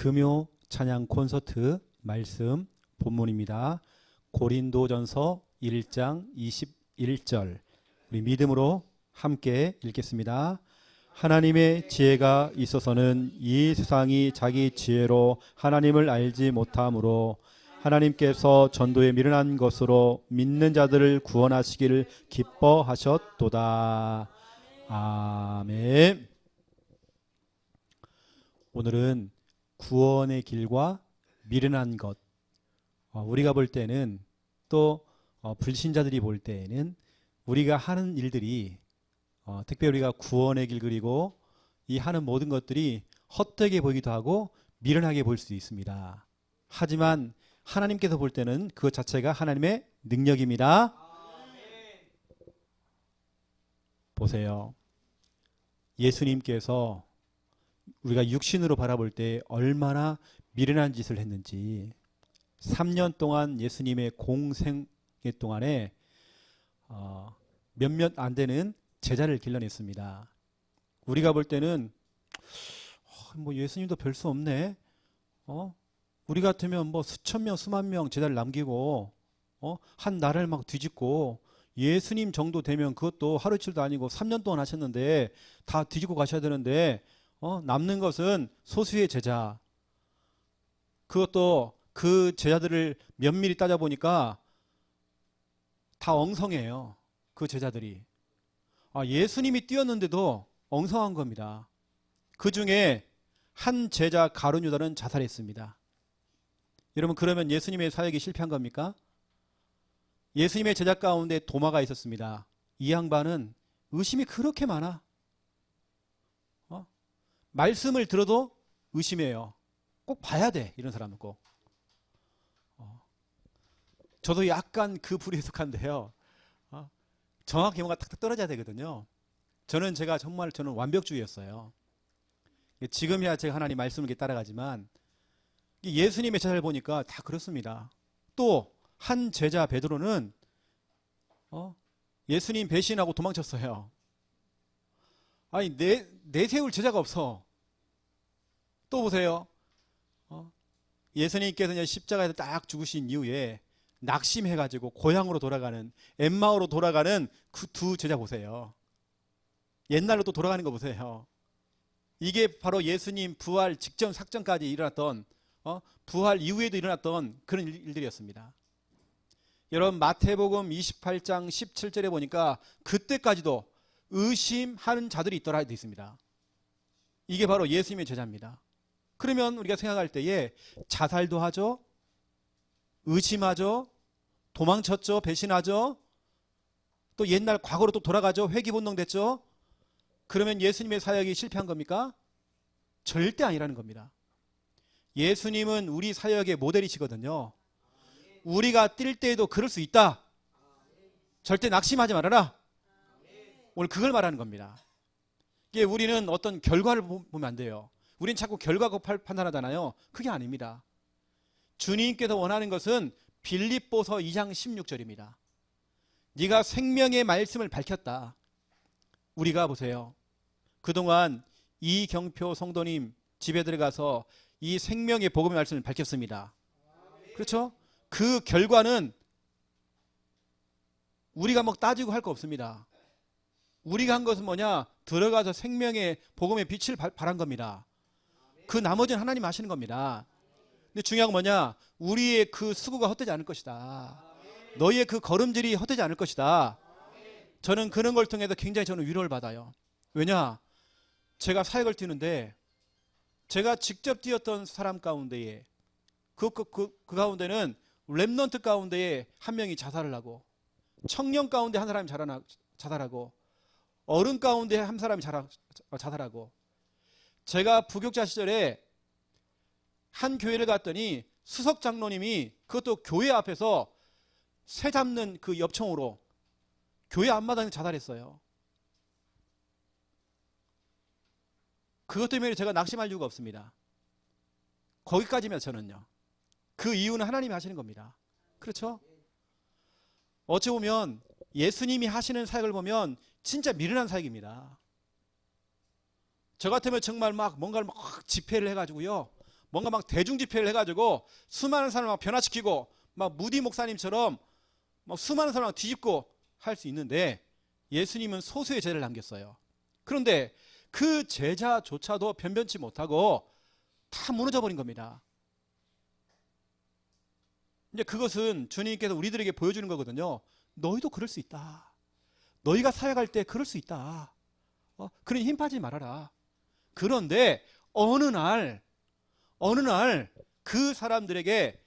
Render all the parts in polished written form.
금요 찬양 콘서트 말씀 본문입니다. 고린도전서 1장 21절 우리 믿음으로 함께 읽겠습니다. 하나님의 지혜가 있어서는 이 세상이 자기 지혜로 하나님을 알지 못하므로 하나님께서 전도에 미련한 것으로 믿는 자들을 구원하시기를 기뻐하셨도다. 아멘. 오늘은 구원의 길과 미련한 것, 우리가 볼 때는 또 불신자들이 볼 때에는 우리가 하는 일들이 특별히 우리가 구원의 길 그리고 이 하는 모든 것들이 헛되게 보이기도 하고 미련하게 보일 수 있습니다. 하지만 하나님께서 볼 때는 그것 자체가 하나님의 능력입니다. 보세요. 예수님께서 우리가 육신으로 바라볼 때 얼마나 미련한 짓을 했는지 3년 동안 예수님의 공생애 동안에 몇몇 안 되는 제자를 길러냈습니다. 우리가 볼 때는 뭐 예수님도 별 수 없네. 우리 같으면 뭐 수천 명 수만 명 제자를 남기고 한 나라를 막 뒤집고 예수님 정도 되면 그것도 하루 이틀도 아니고 3년 동안 하셨는데 다 뒤집고 가셔야 되는데 남는 것은 소수의 제자. 그것도 그 제자들을 면밀히 따져보니까 다 엉성해요. 그 제자들이. 예수님이 뛰었는데도 엉성한 겁니다. 그 중에 한 제자 가룟 유다는 자살했습니다. 여러분, 그러면 예수님의 사역이 실패한 겁니까? 예수님의 제자 가운데 도마가 있었습니다. 이 양반은 의심이 그렇게 많아. 말씀을 들어도 의심해요. 꼭 봐야 돼, 이런 사람은 꼭. 저도 약간 그 부류에 속한데요. 정확히 뭔가 탁탁 떨어져야 되거든요. 저는 완벽주의였어요. 지금이야 제가 하나님 말씀을 이렇게 따라가지만 예수님의 제자를 보니까 다 그렇습니다. 또 한 제자 베드로는 예수님 배신하고 도망쳤어요. 아니 내세울 제자가 없어. 또 보세요. 예수님께서 이제 십자가에서 딱 죽으신 이후에 낙심해가지고 고향으로 돌아가는 엠마오로 돌아가는 그 두 제자 보세요. 옛날로 또 돌아가는 거 보세요. 이게 바로 예수님 부활 직전 사건까지 일어났던 부활 이후에도 일어났던 그런 일들이었습니다. 여러분, 마태복음 28장 17절에 보니까 그때까지도 의심하는 자들이 있더라 되어 있습니다. 이게 바로 예수님의 제자입니다. 그러면 우리가 생각할 때에 자살도 하죠, 의심하죠, 도망쳤죠, 배신하죠, 또 옛날 과거로 또 돌아가죠, 회귀본능 됐죠. 그러면 예수님의 사역이 실패한 겁니까? 절대 아니라는 겁니다. 예수님은 우리 사역의 모델이시거든요. 우리가 뛸 때에도 그럴 수 있다. 절대 낙심하지 말아라. 오늘 그걸 말하는 겁니다. 이게 우리는 어떤 결과를 보면 안 돼요. 우린 자꾸 결과고 판단하잖아요. 그게 아닙니다. 주님께서 원하는 것은 빌립보서 2장 16절입니다. 네가 생명의 말씀을 밝혔다. 우리가 보세요. 그동안 이경표 성도님 집에 들어가서 이 생명의 복음의 말씀을 밝혔습니다. 그렇죠? 그 결과는 우리가 뭐 따지고 할 거 없습니다. 우리가 한 것은 뭐냐? 들어가서 생명의 복음의 빛을 발한 겁니다. 그 나머지는 하나님 하시는 겁니다. 근데 중요한 건 뭐냐? 우리의 그 수고가 헛되지 않을 것이다. 너희의 그 걸음질이 헛되지 않을 것이다. 저는 그런 걸 통해서 굉장히 저는 위로를 받아요. 왜냐? 제가 사역을 뛰는데 제가 직접 뛰었던 사람 가운데에 그 가운데는 렘넌트 가운데에 한 명이 자살을 하고, 청년 가운데 한 사람이 자살하고, 어른 가운데 한 사람이 자살하고, 제가 부교육자 시절에 한 교회를 갔더니 수석 장로님이 그것도 교회 앞에서 새 잡는 그 엽총으로 교회 앞마당에 자살했어요. 그것 때문에 제가 낙심할 이유가 없습니다. 거기까지면 저는요. 그 이유는 하나님이 하시는 겁니다. 그렇죠? 어찌 보면 예수님이 하시는 사역을 보면 진짜 미련한 사역입니다. 저 같으면 정말 막 뭔가를 막 집회를 해가지고요, 뭔가 막 대중 집회를 해가지고 수많은 사람을 막 변화시키고 막 무디 목사님처럼 막 수많은 사람을 뒤집고 할 수 있는데 예수님은 소수의 제자를 남겼어요. 그런데 그 제자조차도 변변치 못하고 다 무너져 버린 겁니다. 이제 그것은 주님께서 우리들에게 보여주는 거거든요. 너희도 그럴 수 있다. 너희가 사역할 때 그럴 수 있다. 그러니 힘 빠지지 말아라. 그런데 어느 날 그 사람들에게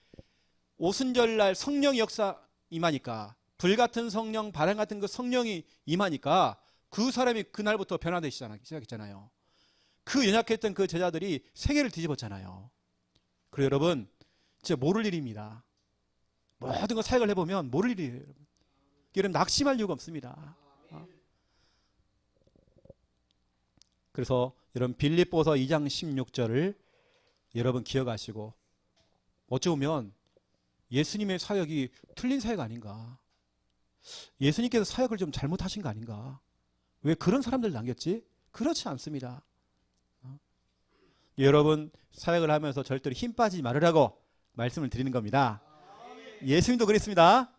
오순절날 성령의 역사 임하니까, 불같은 성령, 바람 같은 그 성령이 임하니까 그 사람이 그날부터 변화되기 시작했잖아요. 그 연약했던 그 제자들이 세계를 뒤집었잖아요. 그리고 여러분, 진짜 모를 일입니다. 모든 거 사역을 해보면 모를 일이에요. 여러분 낙심할 이유가 없습니다. 그래서 여러분 빌립보서 2장 16절을 여러분 기억하시고, 어찌 보면 예수님의 사역이 틀린 사역 아닌가, 예수님께서 사역을 좀 잘못하신 거 아닌가, 왜 그런 사람들 남겼지? 그렇지 않습니다. 여러분 사역을 하면서 절대로 힘 빠지지 말으라고 말씀을 드리는 겁니다. 예수님도 그랬습니다.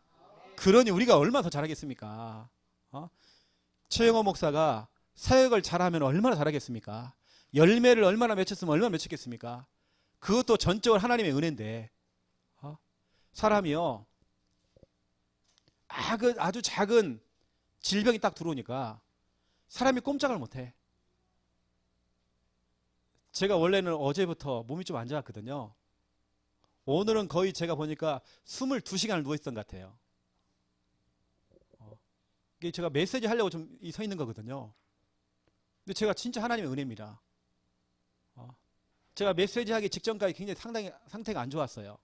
그러니 우리가 얼마나 더 잘하겠습니까? 최영호 목사가 사역을 잘하면 얼마나 잘하겠습니까? 열매를 얼마나 맺혔으면 얼마나 맺혔겠습니까? 그것도 전적으로 하나님의 은혜인데, 사람이요 아주 작은 질병이 딱 들어오니까 사람이 꼼짝을 못해. 제가 원래는 어제부터 몸이 좀 안 좋았거든요. 오늘은 거의 제가 보니까 22시간을 누워있던 것 같아요. 이게 제가 메시지 하려고 좀 서 있는 거거든요. 근데 제가 진짜 하나님의 은혜입니다. 제가 메시지 하기 직전까지 굉장히 상당히 상태가 안 좋았어요.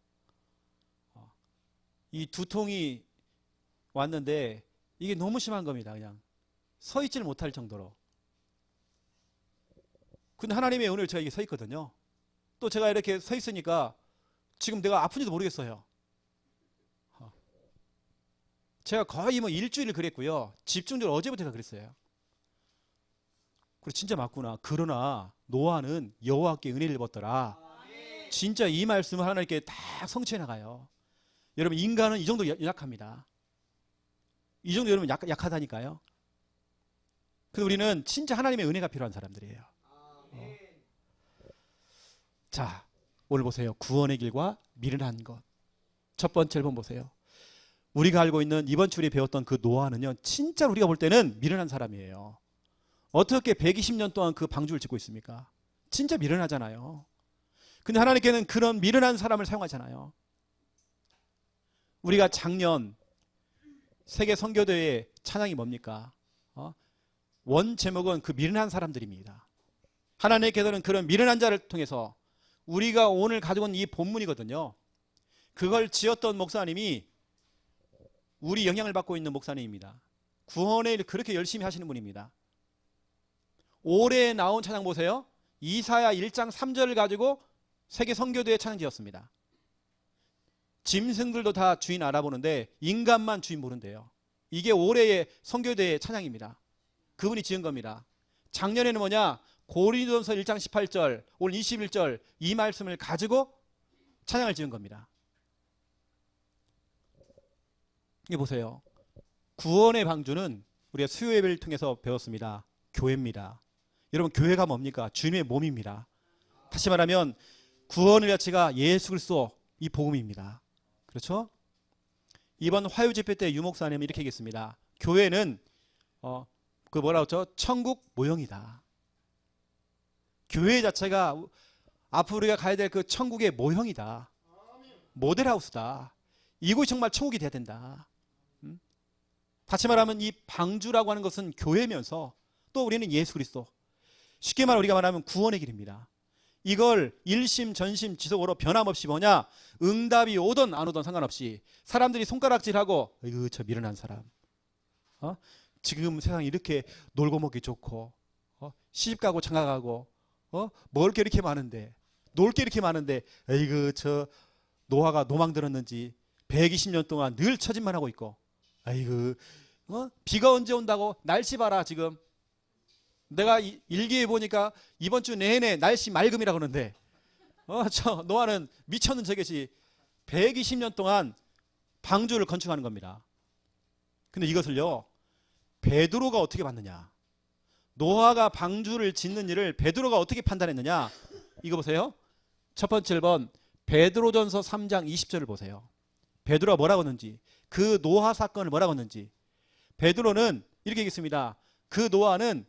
이 두통이 왔는데 이게 너무 심한 겁니다. 그냥 서 있지를 못할 정도로. 근데 하나님의 은혜로 제가 이게 서 있거든요. 또 제가 이렇게 서 있으니까 지금 내가 아픈지도 모르겠어요. 제가 거의 뭐 일주일 그랬고요. 집중적으로 어제부터 제가 그랬어요. 그래 진짜 맞구나. 그러나 노아는 여호와께 은혜를 입었더라. 진짜 이 말씀을 하나님께 다 성취해 나가요. 여러분 인간은 이 정도 약합니다. 이 정도 여러분 약하다니까요. 근데 우리는 진짜 하나님의 은혜가 필요한 사람들이에요. 자, 오늘 보세요. 구원의 길과 미련한 것. 첫 번째 1번 보세요. 우리가 알고 있는 이번 주에 배웠던 그 노아는요, 진짜 우리가 볼 때는 미련한 사람이에요. 어떻게 120년 동안 그 방주를 짓고 있습니까? 진짜 미련하잖아요. 근데 하나님께는 그런 미련한 사람을 사용하잖아요. 우리가 작년 세계 선교대회 찬양이 뭡니까? 원 제목은 그 미련한 사람들입니다. 하나님께서는 그런 미련한 자를 통해서 우리가 오늘 가지고 온 이 본문이거든요. 그걸 지었던 목사님이 우리 영향을 받고 있는 목사님입니다. 구원의 일 그렇게 열심히 하시는 분입니다. 올해 나온 찬양 보세요. 이사야 1장 3절을 가지고 세계 선교대회 찬양 지었습니다. 짐승들도 다 주인 알아보는데 인간만 주인 모른대요. 이게 올해의 선교대회 찬양입니다. 그분이 지은 겁니다. 작년에는 뭐냐? 고린도전서 1장 18절, 오늘 21절 이 말씀을 가지고 찬양을 지은 겁니다. 이게 보세요. 구원의 방주는 우리가 수요 예배를 통해서 배웠습니다. 교회입니다. 여러분 교회가 뭡니까? 주님의 몸입니다. 다시 말하면 구원의 가치가 예수 그리스도 이 복음입니다. 그렇죠? 이번 화요 집회 때 유 목사님은 이렇게 얘기했습니다. 교회는 그 뭐라고 했죠? 천국 모형이다. 교회 자체가 앞으로 우리가 가야 될 그 천국의 모형이다. 모델하우스다. 이곳이 정말 천국이 돼야 된다. 다시 말하면 이 방주라고 하는 것은 교회면서 또 우리는 예수 그리스도. 쉽게 말하면 우리가 말하면 구원의 길입니다. 이걸 일심 전심 지속으로 변함없이 뭐냐? 응답이 오든 안 오든 상관없이 사람들이 손가락질하고 이거 저 미련한 사람. 지금 세상이 이렇게 놀고 먹기 좋고 시집가고 장가가고 먹을 게 이렇게 많은데 놀 게 이렇게 많은데 에이그 저 노아가 노망 들었는지 120년 동안 늘 처진만 하고 있고 아이고 비가 언제 온다고 날씨 봐라 지금 내가 일기에 보니까 이번 주 내내 날씨 맑음이라 그러는데 노아는 미쳤는 저것이 120년 동안 방주를 건축하는 겁니다. 근데 이것을요, 베드로가 어떻게 봤느냐? 노아가 방주를 짓는 일을 베드로가 어떻게 판단했느냐? 이거 보세요. 첫 번째 1번 베드로전서 3장 20절을 보세요. 베드로가 뭐라고 했는지, 그 노아 사건을 뭐라고 했는지. 베드로는 이렇게 얘기했습니다. 그 노아는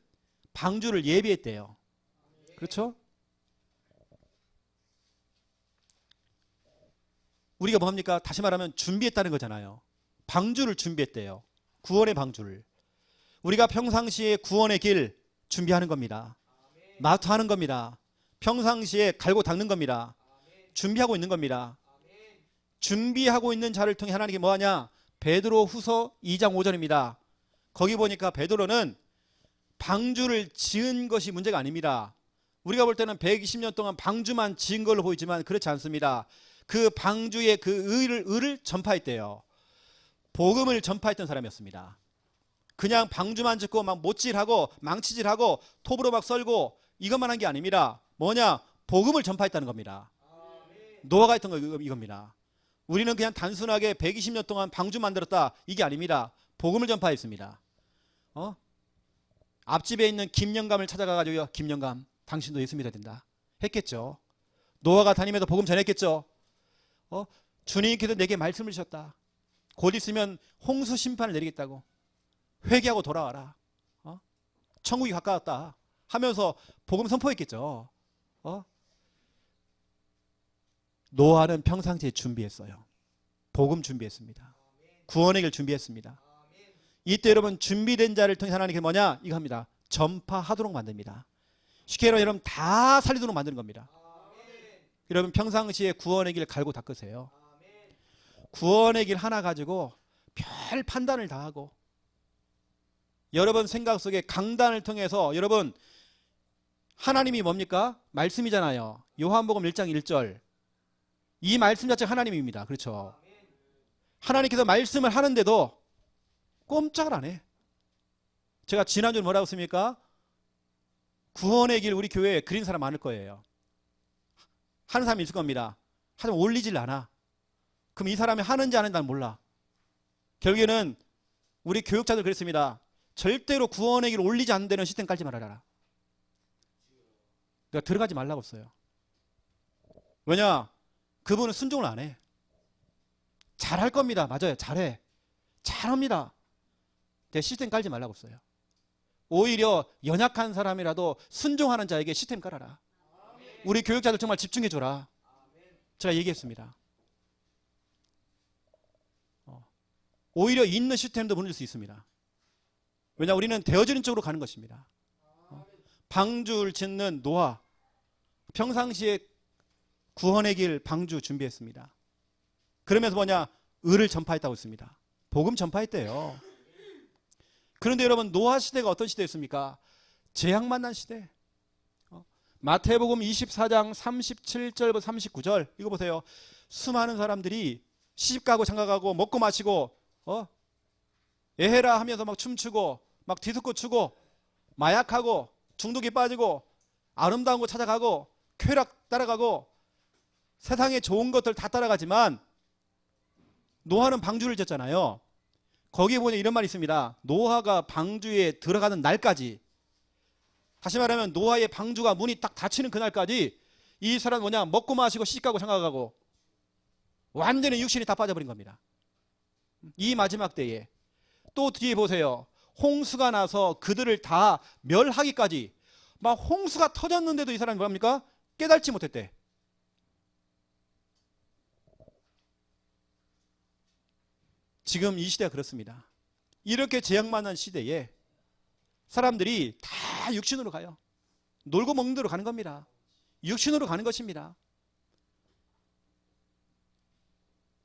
방주를 예비했대요. 그렇죠? 우리가 뭐합니까? 다시 말하면 준비했다는 거잖아요. 방주를 준비했대요. 구원의 방주를. 우리가 평상시에 구원의 길 준비하는 겁니다. 마스터하는 겁니다. 평상시에 갈고 닦는 겁니다. 준비하고 있는 겁니다. 준비하고 있는 자를 통해 하나님께 뭐하냐? 베드로 후서 2장 5절입니다. 거기 보니까 베드로는 방주를 지은 것이 문제가 아닙니다. 우리가 볼 때는 120년 동안 방주만 지은 걸로 보이지만 그렇지 않습니다. 그 방주의 그 의를 전파했대요. 복음을 전파했던 사람이었습니다. 그냥 방주만 짓고 막 못질하고 망치질하고 톱으로 막 썰고 이것만 한 게 아닙니다. 뭐냐? 복음을 전파했다는 겁니다. 노아가 했던 거 이겁니다. 우리는 그냥 단순하게 120년 동안 방주 만들었다 이게 아닙니다. 복음을 전파했습니다. 앞집에 있는 김영감을 찾아가가지고요, 김영감 당신도 예수 믿어야 된다 했겠죠. 노아가 다니면서 복음 전했겠죠. 주님께서 내게 말씀을 주셨다. 곧 있으면 홍수 심판을 내리겠다고. 회개하고 돌아와라. 천국이 가까웠다 하면서 복음 선포했겠죠. 노아는 평상시에 준비했어요. 복음 준비했습니다. 구원의 길 준비했습니다. 이때 여러분 준비된 자를 통해 하나님께 뭐냐? 이거 합니다. 전파하도록 만듭니다. 쉽게 말하면 여러분 다 살리도록 만드는 겁니다. 여러분 평상시에 구원의 길 갈고 닦으세요. 구원의 길 하나 가지고 별 판단을 다 하고 여러분 생각 속에 강단을 통해서 여러분 하나님이 뭡니까? 말씀이잖아요. 요한복음 1장 1절. 이 말씀 자체가 하나님입니다. 그렇죠? 하나님께서 말씀을 하는데도 꼼짝을 안 해. 제가 지난주에 뭐라고 했습니까? 구원의 길 우리 교회에 그린 사람 많을 거예요. 하는 사람이 있을 겁니다. 하지만 올리질 않아. 그럼 이 사람이 하는지 안 하는지 난 몰라. 결국에는 우리 교육자들 그랬습니다. 절대로 구원의 길 올리지 않는 데는 시스템 깔지 말아라. 내가 들어가지 말라고 했어요. 왜냐? 그분은 순종을 안 해. 잘할 겁니다. 맞아요. 잘해. 잘합니다. 근데 시스템 깔지 말라고 했어요. 오히려 연약한 사람이라도 순종하는 자에게 시스템 깔아라. 우리 교육자들 정말 집중해줘라. 제가 얘기했습니다. 오히려 있는 시스템도 무너질 수 있습니다. 왜냐? 우리는 되어지는 쪽으로 가는 것입니다. 방주를 짓는 노아, 평상시에 구원의 길 방주 준비했습니다. 그러면서 뭐냐? 의를 전파했다고 했습니다. 복음 전파했대요. 그런데 여러분 노아 시대가 어떤 시대였습니까? 재앙 만난 시대. 마태복음 24장 37절부터 39절 이거 보세요. 수많은 사람들이 시집가고 장가가고 먹고 마시고 에헤라 하면서 막 춤추고 막 디스코 추고 마약하고 중독에 빠지고 아름다운 곳 찾아가고 쾌락 따라가고 세상에 좋은 것들 다 따라가지만 노아는 방주를 졌잖아요. 거기에 보면 이런 말이 있습니다. 노아가 방주에 들어가는 날까지, 다시 말하면 노아의 방주가 문이 딱 닫히는 그날까지 이 사람은 뭐냐? 먹고 마시고 시집가고 장가가고 완전히 육신이 다 빠져버린 겁니다. 이 마지막 때에 또 뒤에 보세요. 홍수가 나서 그들을 다 멸하기까지 막 홍수가 터졌는데도 이 사람이 뭐합니까? 깨달지 못했대. 지금 이 시대가 그렇습니다. 이렇게 재앙만한 시대에 사람들이 다 육신으로 가요. 놀고 먹는 대로 가는 겁니다. 육신으로 가는 것입니다.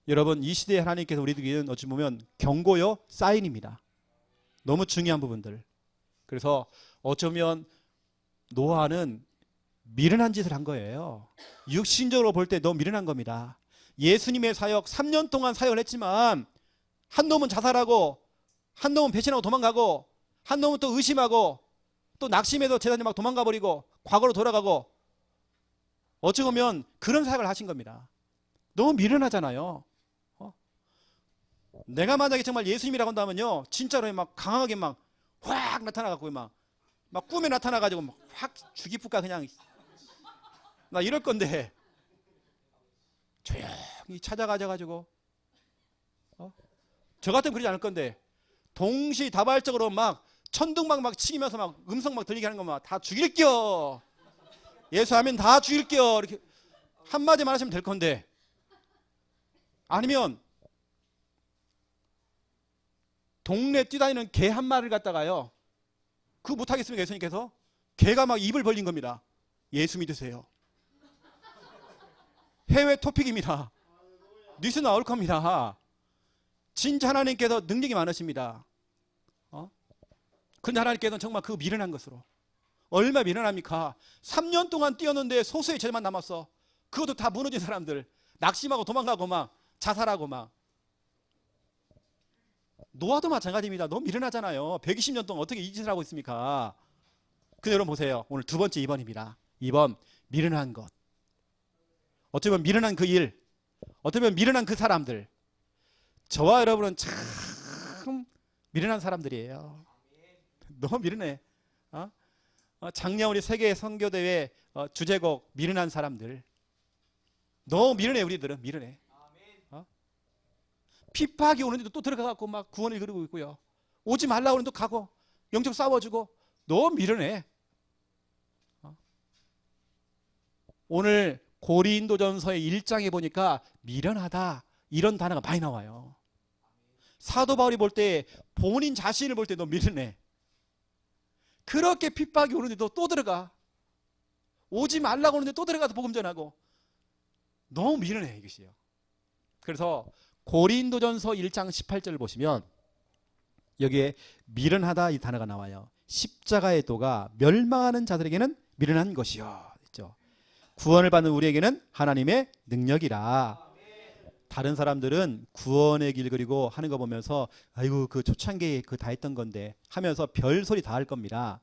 여러분 이 시대에 하나님께서 우리들에게는 어찌 보면 경고요 사인입니다. 너무 중요한 부분들. 그래서 어쩌면 노아는 미련한 짓을 한 거예요. 육신적으로 볼 때 너무 미련한 겁니다. 예수님의 사역 3년 동안 사역을 했지만 한 놈은 자살하고 한 놈은 배신하고 도망가고 한 놈은 또 의심하고 또 낙심해서 제자들 막 도망가 버리고 과거로 돌아가고 어찌 보면 그런 사역을 하신 겁니다. 너무 미련하잖아요. 내가 만약에 정말 예수님이라고 한다면요, 진짜로 막 강하게 막 확 나타나갖고 막 꿈에 나타나가지고 막 확 죽이쁘까 그냥 나 이럴 건데, 조용히 찾아가져가지고 저 같으면 그러지 않을 건데, 동시다발적으로 막 천둥막 막 치면서 막 음성 막 들리게 하는 거 막 다 죽일게요. 예수하면 다 죽일게요. 이렇게 한마디만 하시면 될 건데, 아니면 동네 뛰다니는 개 한 마리를 갖다가요, 그거 못하겠습니까? 예수님께서 개가 막 입을 벌린 겁니다. 예수 믿으세요. 해외 토픽입니다. 뉴스 나올 겁니다. 진짜 하나님께서 능력이 많으십니다. 근데 하나님께서는 정말 그 미련한 것으로, 얼마나 미련합니까? 3년 동안 뛰었는데 소수의 죄만 남았어. 그것도 다 무너진 사람들, 낙심하고 도망가고 막 자살하고 막. 노아도 마찬가지입니다. 너무 미련하잖아요. 120년 동안 어떻게 이 짓을 하고 있습니까? 근데 여러분 보세요. 오늘 두 번째 2번입니다. 2번, 미련한 것. 어쩌면 미련한 그 일, 어쩌면 미련한 그 사람들. 저와 여러분은 참 미련한 사람들이에요. 너무 미련해. 작년 우리 세계 선교대회 주제곡 미련한 사람들. 너무 미련해. 우리들은 미련해. 핍박이 오는데도 또 들어가갖고 막 구원을 그리고 있고요. 오지 말라고 하는데 또 가고 영적 싸워주고 너무 미련해. 오늘 고린도전서의 1장에 보니까 미련하다 이런 단어가 많이 나와요. 사도 바울이 볼 때 본인 자신을 볼 때 너무 미련해. 그렇게 핍박이 오는데도 또 들어가. 오지 말라고 하는데 또 들어가서 복음 전하고 너무 미련해 이것이요. 그래서 고린도전서 1장 18절을 보시면 여기에 미련하다 이 단어가 나와요. 십자가의 도가 멸망하는 자들에게는 미련한 것이요. 있죠. 구원을 받는 우리에게는 하나님의 능력이라. 다른 사람들은 구원의 길 그리고 하는 거 보면서 아이고 그 초창기에 그 다 했던 건데 하면서 별소리 다 할 겁니다.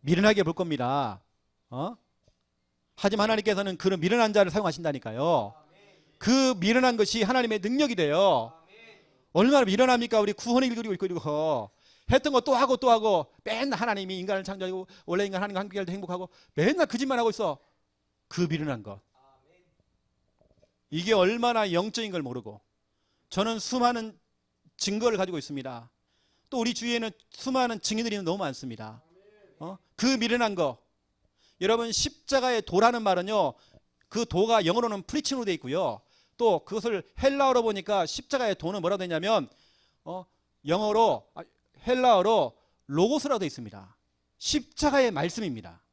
미련하게 볼 겁니다. 하지만 하나님께서는 그런 미련한 자를 사용하신다니까요. 그 미련한 것이 하나님의 능력이 돼요. 얼마나 미련합니까? 우리 구원의 길 그리고 있고 했던 거 또 하고 또 하고 맨날 하나님이 인간을 창조하고 원래 인간 하나님과 함께 할 때 행복하고 맨날 그 짓만 하고 있어. 그 미련한 것. 이게 얼마나 영적인 걸 모르고. 저는 수많은 증거를 가지고 있습니다. 또 우리 주위에는 수많은 증인들이 너무 많습니다. 그 미련한 거. 여러분 십자가의 도라는 말은요, 그 도가 영어로는 프리칭으로 되어 있고요. 또 그것을 헬라어로 보니까 십자가의 도는 뭐라고 되냐면 영어로 헬라어로 로고스라고 되어 있습니다. 십자가의 말씀입니다.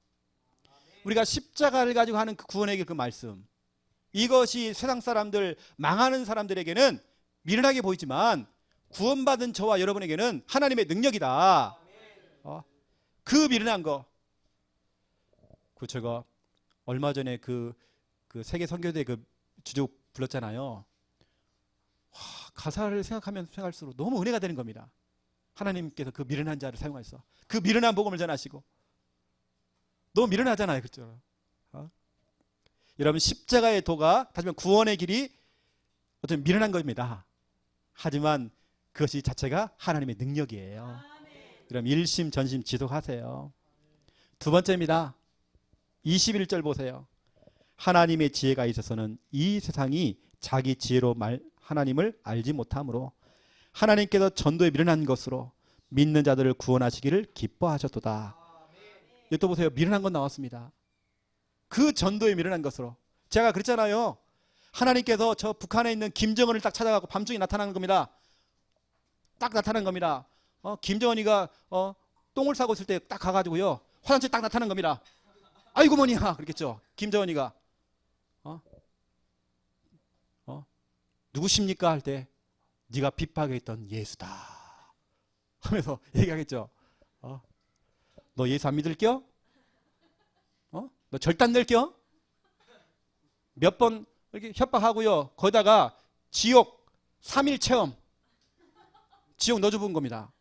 우리가 십자가를 가지고 하는 그 구원의 길 그 말씀. 이것이 세상 사람들, 망하는 사람들에게는 미련하게 보이지만 구원받은 저와 여러분에게는 하나님의 능력이다. 그 미련한 거. 그 제가 얼마 전에 그 세계 선교대 그 주제곡 불렀잖아요. 가사를 생각하면 생각할수록 너무 은혜가 되는 겁니다. 하나님께서 그 미련한 자를 사용하셔서 그 미련한 복음을 전하시고. 너무 미련하잖아요, 그렇죠? 여러분 십자가의 도가 다시 말하면 구원의 길이 어떤 미련한 겁니다. 하지만 그것이 자체가 하나님의 능력이에요. 그럼 일심 전심 지속하세요. 두 번째입니다. 21절 보세요. 하나님의 지혜가 있어서는 이 세상이 자기 지혜로 하나님을 알지 못하므로 하나님께서 전도에 미련한 것으로 믿는 자들을 구원하시기를 기뻐하셨도다. 여기 또 보세요. 미련한 건 나왔습니다. 그 전도에 미련한 것으로. 제가 그랬잖아요. 하나님께서 저 북한에 있는 김정은을 딱 찾아가고 밤중에 나타나는 겁니다. 딱 나타난 겁니다. 김정은이가 똥을 싸고 있을 때 딱 가가지고요, 화장실 딱 나타난 겁니다. 아이고 뭐냐 그랬겠죠. 김정은이가 누구십니까 할 때 네가 핍박했던 예수다 하면서 얘기하겠죠. 너 예수 안 믿을겨? 너 절단 낼겨? 몇 번 이렇게 협박하고요. 거기다가 지옥 3일 체험, 지옥 넣어준 겁니다.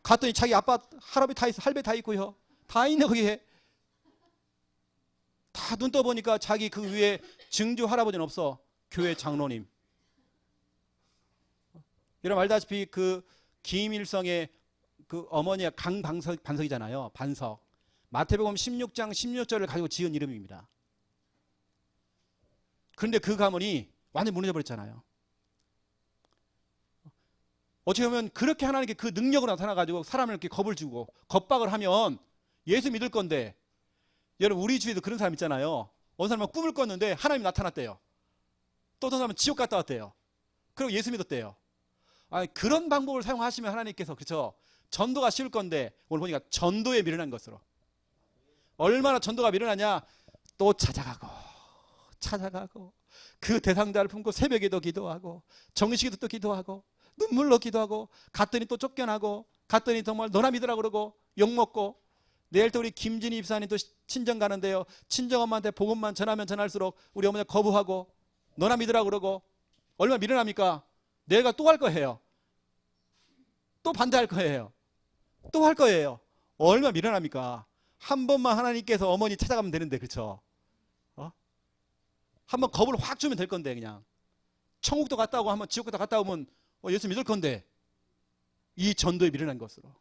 갔더니 자기 아빠 할아버지 다 있어, 할배 다 있고요, 다 있네 거기에. 다 눈 떠보니까 자기 그 위에 증조 할아버지는 없어. 교회 장로님. 여러분 알다시피 그 김일성의 그 어머니가 반석이잖아요. 반석. 마태복음 16장 16절을 가지고 지은 이름입니다. 그런데 그 가문이 완전히 무너져 버렸잖아요. 어떻게 보면 그렇게 하나님께 그 능력으로 나타나가지고 사람을 이렇게 겁을 주고 겁박을 하면 예수 믿을 건데, 여러분 우리 주위에도 그런 사람 있잖아요. 어느 사람은 꿈을 꿨는데 하나님이 나타났대요. 또 어떤 사람은 지옥 갔다 왔대요. 그리고 예수 믿었대요. 그런 방법을 사용하시면 하나님께서, 그렇죠, 전도가 쉬울 건데 오늘 보니까 전도에 미련한 것으로. 얼마나 전도가 미련하냐. 또 찾아가고 그 대상자를 품고 새벽에도 기도하고 정식에도 또 기도하고 눈물로 기도하고 갔더니 또 쫓겨나고 갔더니 정말 너나 믿으라 그러고 욕먹고. 내일 또 우리 김진희 입사님 또 친정 가는데요, 친정엄마한테 복음만 전하면 전할수록 우리 어머니가 거부하고 너나 믿으라 그러고. 얼마나 미련합니까? 내가 또 할 거예요. 또 반대할 거예요. 또 할 거예요. 얼마나 미련합니까? 한 번만 하나님께서 어머니 찾아가면 되는데, 그렇죠? 한번 겁을 확 주면 될 건데, 그냥 천국도 갔다 오고 한번 지옥도 갔다 오면 예수 믿을 건데, 이 전도에 미련한 것으로.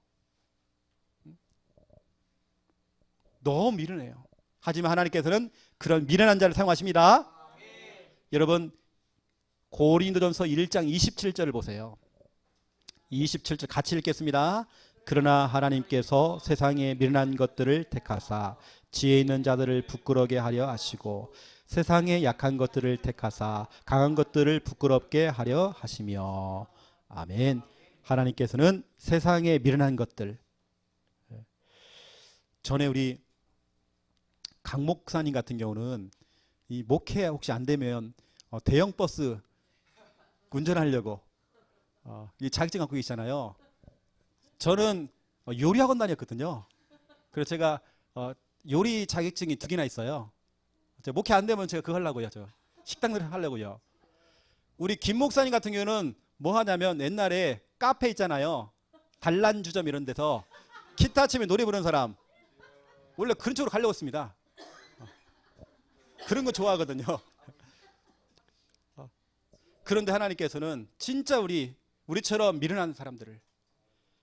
너무 미련해요. 하지만 하나님께서는 그런 미련한 자를 사용하십니다. 여러분 고린도전서 1장 27절을 보세요. 27절 같이 읽겠습니다. 그러나 하나님께서 세상에 미련한 것들을 택하사 지혜 있는 자들을 부끄럽게 하려 하시고 세상에 약한 것들을 택하사 강한 것들을 부끄럽게 하려 하시며. 아멘. 하나님께서는 세상에 미련한 것들. 전에 우리 강 목사님 같은 경우는 이 목회 혹시 안 되면 대형 버스 운전하려고 이 자격증 갖고 계시잖아요. 저는 요리학원 다녔거든요. 그래서 제가 요리 자격증이 2개나 있어요. 목회 안 되면 제가 그거 하려고요. 저 식당들 하려고요. 우리 김 목사님 같은 경우는 뭐 하냐면 옛날에 카페 있잖아요. 단란주점 이런 데서 기타 치면 노래 부르는 사람, 원래 그런 쪽으로 가려고 했습니다. 그런 거 좋아하거든요. 그런데 하나님께서는 진짜 우리처럼 미련한 사람들을,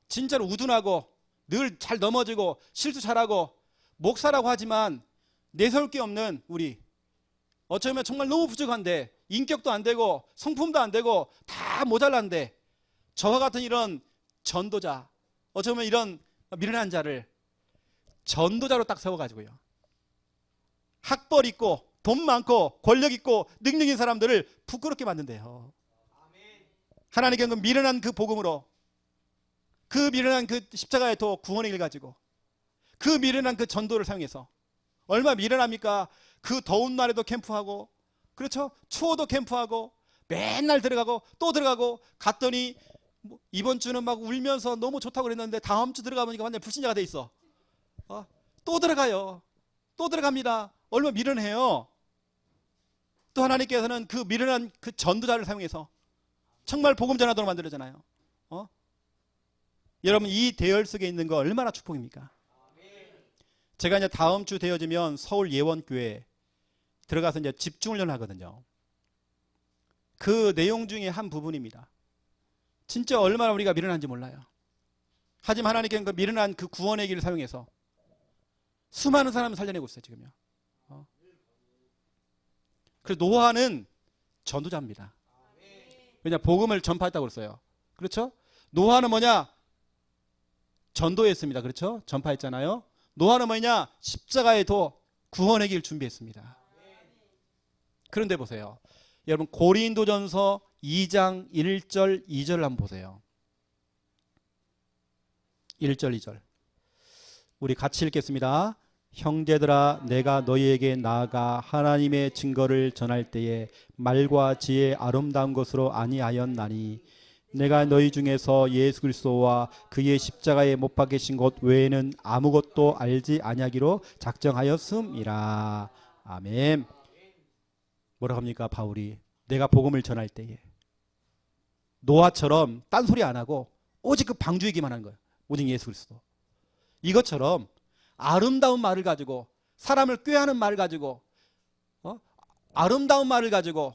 진짜로 우둔하고 늘 잘 넘어지고 실수 잘하고 목사라고 하지만 내세울 게 없는 우리, 어쩌면 정말 너무 부족한데 인격도 안 되고 성품도 안 되고 다 모자란데 저와 같은 이런 전도자, 어쩌면 이런 미련한 자를 전도자로 딱 세워가지고요, 학벌 있고 돈 많고 권력 있고 능력 있는 사람들을 부끄럽게 만든대요. 하나님께는 미련한 그 복음으로, 그 미련한 그 십자가의 도 구원의 길 가지고, 그 미련한 그 전도를 사용해서 얼마나 미련합니까? 그 더운 날에도 캠프하고, 그렇죠? 추워도 캠프하고 맨날 들어가고 또 들어가고, 갔더니 이번 주는 막 울면서 너무 좋다고 그랬는데 다음 주 들어가보니까 완전 불신자가 돼 있어. 또 들어가요. 또 들어갑니다. 얼마나 미련해요. 또 하나님께서는 그 미련한 그 전도자를 사용해서 정말 복음 전하도록 만들었잖아요. 여러분 이 대열 속에 있는 거 얼마나 축복입니까? 제가 이제 다음 주 되어지면 서울 예원교회 들어가서 이제 집중훈련을 하거든요. 그 내용 중에 한 부분입니다. 진짜 얼마나 우리가 미련한지 몰라요. 하지만 하나님께는 그 미련한 그 구원의 길을 사용해서 수많은 사람을 살려내고 있어요, 지금요. 그래서 노아는 전도자입니다. 왜냐, 복음을 전파했다고 그랬어요. 그렇죠? 노아는 뭐냐? 전도했습니다. 그렇죠? 전파했잖아요. 노아는 뭐냐? 십자가의 도 구원의 길 준비했습니다. 그런데 보세요. 여러분 고린도전서 2장 1절 2절을 한번 보세요. 1절 2절 우리 같이 읽겠습니다. 형제들아, 내가 너희에게 나아가 하나님의 증거를 전할 때에 말과 지혜의 아름다운 것으로 아니하였나니 내가 너희 중에서 예수 그리스도와 그의 십자가에 못 박히신 것 외에는 아무것도 알지 아니하기로 작정하였음이라. 아멘. 뭐라고 합니까? 바울이 내가 복음을 전할 때에 노아처럼 딴소리 안 하고 오직 그 방주 얘기만 하는 거예요. 오직 예수 그리스도. 이것처럼 아름다운 말을 가지고 사람을 꾀하는 말을 가지고 아름다운 말을 가지고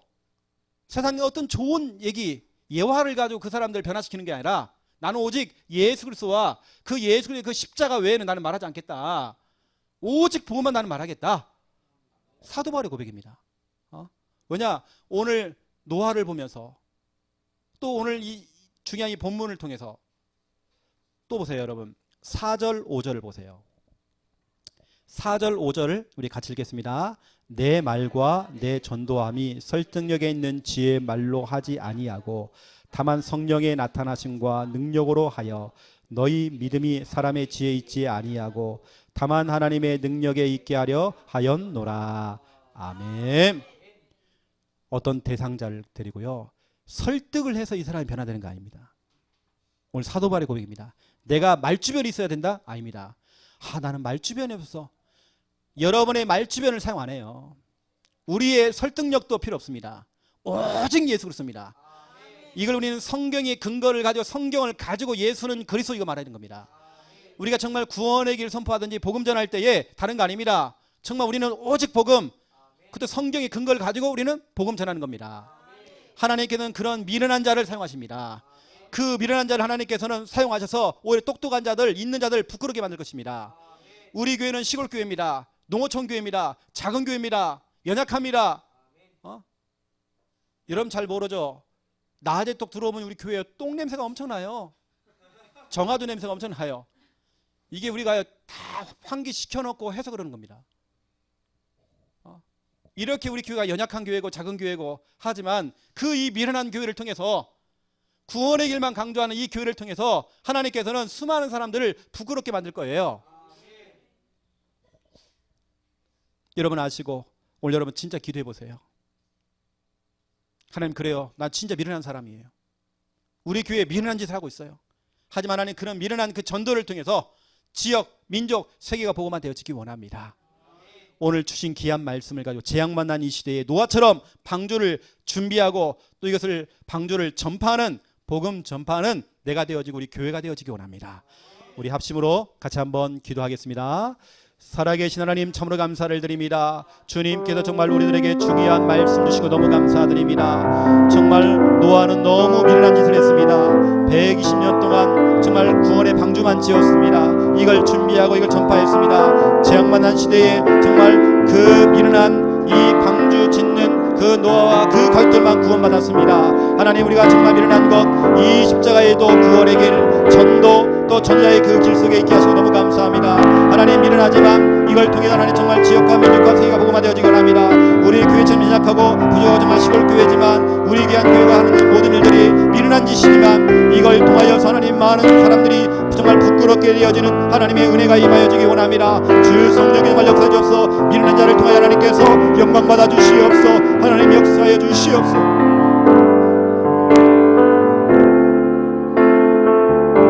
세상에 어떤 좋은 얘기, 예화를 가지고 그 사람들을 변화시키는 게 아니라 나는 오직 예수 그리스도와 그 예수 그리스도의 그 십자가 외에는 나는 말하지 않겠다. 오직 복음만 나는 말하겠다. 사도 바울의 고백입니다. 왜냐? 오늘 노아를 보면서 또 오늘 이 중요한 이 본문을 통해서 또 보세요, 여러분. 4절 5절을 보세요. 4절 5절을 우리 같이 읽겠습니다. 내 말과 내 전도함이 설득력에 있는 지혜의 말로 하지 아니하고 다만 성령의 나타나심과 능력으로 하여 너희 믿음이 사람의 지혜에 있지 아니하고 다만 하나님의 능력에 있게 하려 하였노라. 아멘. 어떤 대상자를 데리고요, 설득을 해서 이 사람이 변화되는 거 아닙니다. 오늘 사도 바울의 고백입니다. 내가 말주변이 있어야 된다? 아닙니다. 나는 말주변이 없어. 여러분의 말주변을 사용 안 해요. 우리의 설득력도 필요 없습니다. 오직 예수 그리스도입니다. 이걸 우리는 성경의 근거를 가지고 성경을 가지고 예수는 그리스도 이거 말하는 겁니다. 우리가 정말 구원의 길을 선포하든지 복음 전할 때에 다른 거 아닙니다. 정말 우리는 오직 복음, 그때 성경의 근거를 가지고 우리는 복음 전하는 겁니다. 하나님께서는 그런 미련한 자를 사용하십니다. 그 미련한 자를 하나님께서는 사용하셔서 오히려 똑똑한 자들, 있는 자들 부끄럽게 만들 것입니다. 우리 교회는 시골 교회입니다. 농어촌 교회입니다. 작은 교회입니다. 연약합니다. 여러분 잘 모르죠? 낮에 똑 들어오면 우리 교회에 똥 냄새가 엄청나요. 정화조 냄새가 엄청나요. 이게 우리가 다 환기시켜놓고 해서 그러는 겁니다. 이렇게 우리 교회가 연약한 교회고 작은 교회고 하지만 그 이 미련한 교회를 통해서 구원의 길만 강조하는 이 교회를 통해서 하나님께서는 수많은 사람들을 부끄럽게 만들 거예요. 여러분 아시고 오늘 여러분 진짜 기도해 보세요. 하나님, 그래요, 난 진짜 미련한 사람이에요. 우리 교회에 미련한 짓을 하고 있어요. 하지만 하나님, 그런 미련한 그 전도를 통해서 지역, 민족, 세계가 복음화 되어지기 원합니다. 오늘 주신 귀한 말씀을 가지고 재앙만 난 이 시대에 노아처럼 방주를 준비하고 또 이것을 방주를 전파하는, 복음 전파하는 내가 되어지고 우리 교회가 되어지기 원합니다. 우리 합심으로 같이 한번 기도하겠습니다. 살아계신 하나님, 참으로 감사를 드립니다. 주님께서 정말 우리들에게 중요한 말씀 주시고 너무 감사드립니다. 정말 노아는 너무 미련한 짓을 했습니다. 120년 동안 정말 구원의 방주만 지었습니다. 이걸 준비하고 이걸 전파했습니다. 재앙만 난 시대에 정말 그 미련한 이 방주 짓는 그 노아와 그 가족들만 구원받았습니다. 하나님, 우리가 정말 미련한 것 이 십자가에도 구원의 길, 전도 또 전야의 그 길 속에 있게 하시고 너무 감사합니다. 하나님, 미련하지만 이걸 통해 하나님 정말 지역과 민족과 세계가 복음화되어지기 원합니다. 우리 교회처럼 연약하고 부족하고 정말 시골 교회지만 우리 귀한 교회가 하는 모든 일들이 미련한 짓이지만 이걸 통하여서 하나님 많은 사람들이 정말 부끄럽게 되어지는 하나님의 은혜가 임하여지기 원합니다. 주 성령의 정말 역사해 주옵소서. 미련한 자를 통하여 하나님께서 영광 받아 주시옵소서. 하나님